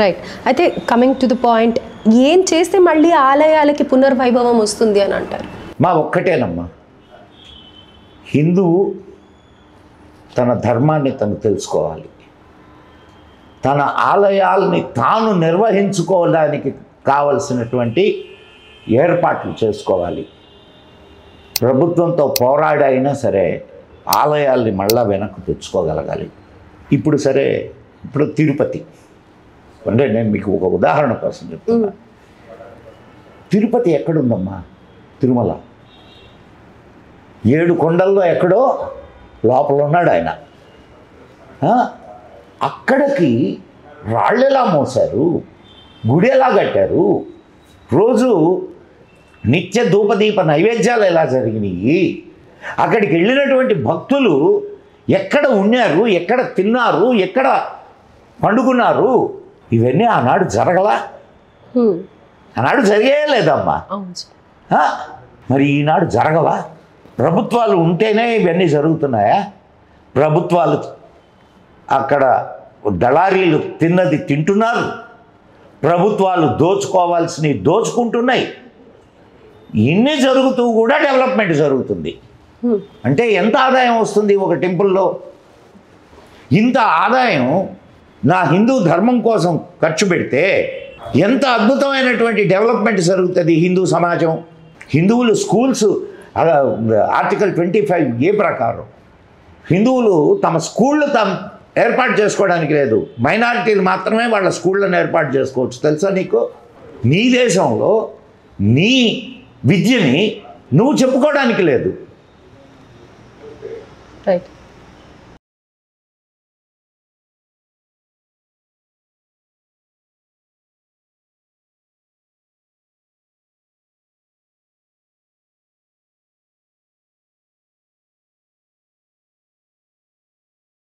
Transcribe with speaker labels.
Speaker 1: Right. అయితే coming to the point, ఏం చేస్తే మళ్ళీ ఆలయాలకి పునర్వైభవం వస్తుంది అని అంటారు?
Speaker 2: మా ఒక్కటేనమ్మా, హిందువు తన ధర్మాన్ని తను తెలుసుకోవాలి, తన ఆలయాల్ని తాను నిర్వహించుకోవడానికి కావలసినటువంటి ఏర్పాట్లు చేసుకోవాలి. ప్రభుత్వంతో పోరాడైనా సరే ఆలయాల్ని మళ్ళా వెనక్కి తెచ్చుకోగలగాలి. ఇప్పుడు సరే, ఇప్పుడు తిరుపతి అంటే నేను మీకు ఒక ఉదాహరణ కోసం చెప్తున్నా. తిరుపతి ఎక్కడుందమ్మా? తిరుమల 7 కొండల్లో ఎక్కడో లోపల ఉన్నాడు ఆయన. అక్కడికి రాళ్ళు ఎలా మోసారు, గుడి ఎలా కట్టారు, రోజు నిత్య ధూపదీప నైవేద్యాలు ఎలా జరిగినాయి, అక్కడికి వెళ్ళినటువంటి భక్తులు ఎక్కడ ఉన్నారు, ఎక్కడ తిన్నారు, ఎక్కడ పండుకున్నారు, ఇవన్నీ ఆనాడు జరగలా? ఆనాడు జరిగేయలేదమ్మా. మరి ఈనాడు జరగవా? ప్రభుత్వాలు ఉంటేనే ఇవన్నీ జరుగుతున్నాయా? ప్రభుత్వాలు అక్కడ దళారీలు తిన్నది తింటున్నారు, ప్రభుత్వాలు దోచుకోవాల్సినవి దోచుకుంటున్నాయి. ఇన్ని జరుగుతూ కూడా డెవలప్మెంట్ జరుగుతుంది అంటే ఎంత ఆదాయం వస్తుంది ఒక టెంపుల్లో? ఇంత ఆదాయం నా హిందూ ధర్మం కోసం ఖర్చు పెడితే ఎంత అద్భుతమైనటువంటి డెవలప్మెంట్ జరుగుతుంది హిందూ సమాజం. హిందువులు స్కూల్స్ ఆర్టికల్ 25A ప్రకారం హిందువులు తమ స్కూళ్ళు ఏర్పాటు చేసుకోవడానికి లేదు, మైనారిటీలు మాత్రమే వాళ్ళ స్కూళ్ళను ఏర్పాటు చేసుకోవచ్చు. తెలుసా నీకు? నీ దేశంలో నీ విద్యని నువ్వు చెప్పుకోవడానికి లేదు.
Speaker 1: రైట్.